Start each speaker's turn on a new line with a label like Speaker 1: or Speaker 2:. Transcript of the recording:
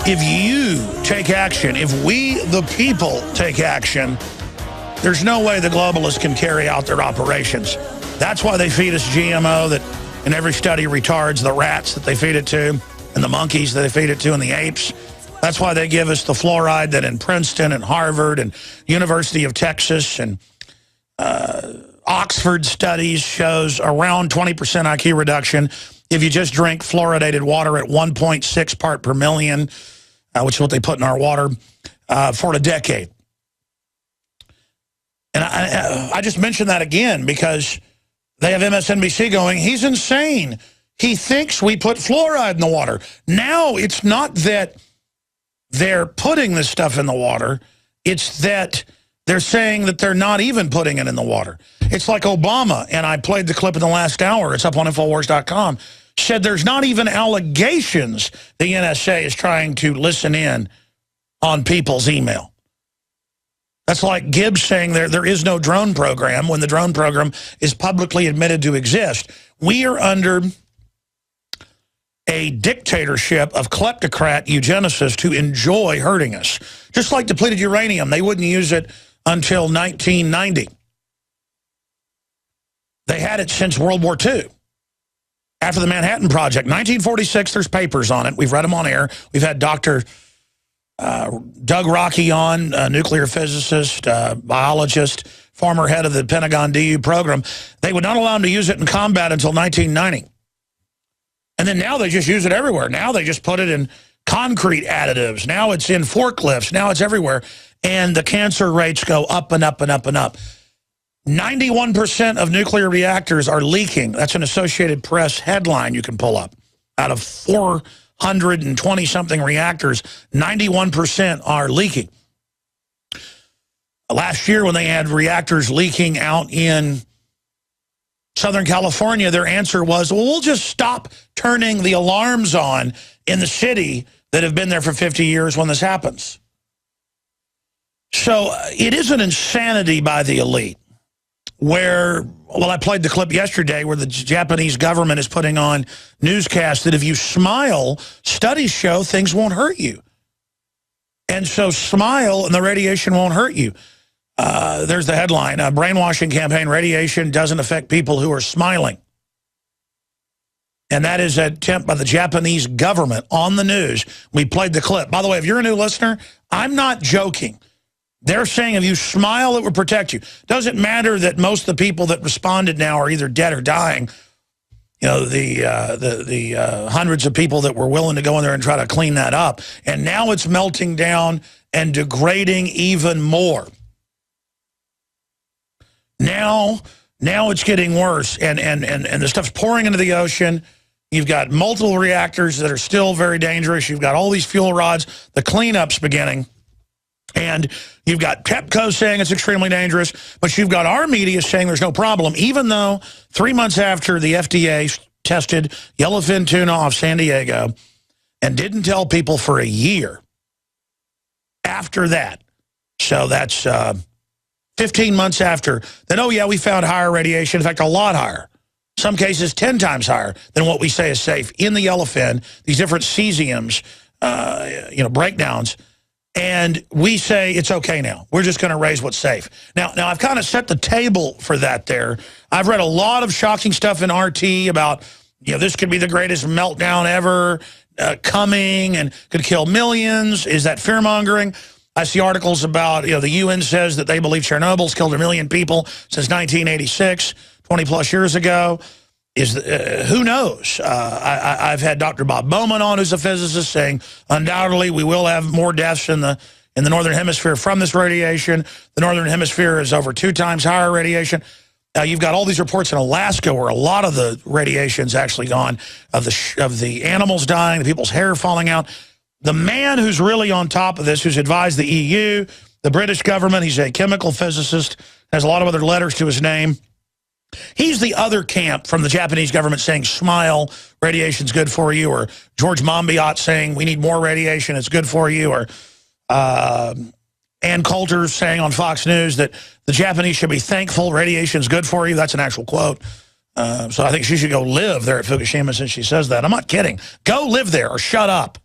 Speaker 1: if you take action, if we, the people, take action, there's no way the globalists can carry out their operations. That's why they feed us GMO that in every study retards the rats that they feed it to and the monkeys that they feed it to and the apes. That's why they give us the fluoride that in Princeton and Harvard and University of Texas and Oxford studies shows around 20% IQ reduction if you just drink fluoridated water at 1.6 part per million, which is what they put in our water, for a decade. And I just mentioned that again because they have MSNBC going, he's insane. He thinks we put fluoride in the water. Now it's not that they're putting this stuff in the water. It's that they're saying that they're not even putting it in the water. It's like Obama, and I played the clip in the last hour, it's up on Infowars.com, said there's not even allegations the NSA is trying to listen in on people's email. That's like Gibbs saying there is no drone program when the drone program is publicly admitted to exist. We are under a dictatorship of kleptocrat eugenicists who enjoy hurting us. Just like depleted uranium, they wouldn't use it until 1990. They had it since World War II. After the Manhattan Project, 1946, there's papers on it. We've read them on air. We've had Dr. Doug Rockey on, a nuclear physicist, biologist, former head of the Pentagon DU program. They would not allow them to use it in combat until 1990. And then now they just use it everywhere. Now they just put it in concrete additives. Now it's in forklifts. Now it's everywhere. And the cancer rates go up and up and up and up. 91% of nuclear reactors are leaking. That's an Associated Press headline you can pull up. Out of 420-something reactors, 91% are leaking. Last year when they had reactors leaking out in Southern California, their answer was, well, we'll just stop turning the alarms on in the city that have been there for 50 years when this happens. So it is an insanity by the elite where, well, I played the clip yesterday where the Japanese government is putting on newscasts that if you smile, studies show things won't hurt you. And so smile and the radiation won't hurt you. There's the headline, a brainwashing campaign, radiation doesn't affect people who are smiling. And that is an attempt by the Japanese government on the news. We played the clip. By the way, if you're a new listener, I'm not joking. They're saying if you smile, it will protect you. Doesn't matter that most of the people that responded now are either dead or dying. You know, the hundreds of people that were willing to go in there and try to clean that up. And now it's melting down and degrading even more. Now it's getting worse, and the stuff's pouring into the ocean. You've got multiple reactors that are still very dangerous. You've got all these fuel rods. The cleanup's beginning. And you've got TEPCO saying it's extremely dangerous, but you've got our media saying there's no problem, even though 3 months after the FDA tested yellowfin tuna off San Diego and didn't tell people for a year after that. So that's 15 months after, then, oh, yeah, we found higher radiation, in fact, a lot higher. Some cases 10 times higher than what we say is safe in the yellowfin, these different cesiums, breakdowns. And we say it's okay now. We're just going to raise what's safe. Now I've kind of set the table for that there. I've read a lot of shocking stuff in RT about, this could be the greatest meltdown ever coming and could kill millions. Is that fear-mongering? I see articles about, the UN says that they believe Chernobyl's killed 1 million people since 1986, 20-plus years ago. Who knows? I've had Dr. Bob Bowman on, who's a physicist, saying undoubtedly we will have more deaths in the Northern Hemisphere from this radiation. The Northern Hemisphere is over 2 times higher radiation. You've got all these reports in Alaska where a lot of the radiation's actually gone, of the animals dying, the people's hair falling out. The man who's really on top of this, who's advised the EU, the British government, he's a chemical physicist, has a lot of other letters to his name. He's the other camp from the Japanese government saying, smile, radiation's good for you, or George Monbiot saying we need more radiation, it's good for you, or Ann Coulter saying on Fox News that the Japanese should be thankful, radiation's good for you. That's an actual quote. So I think she should go live there at Fukushima since she says that. I'm not kidding. Go live there or shut up.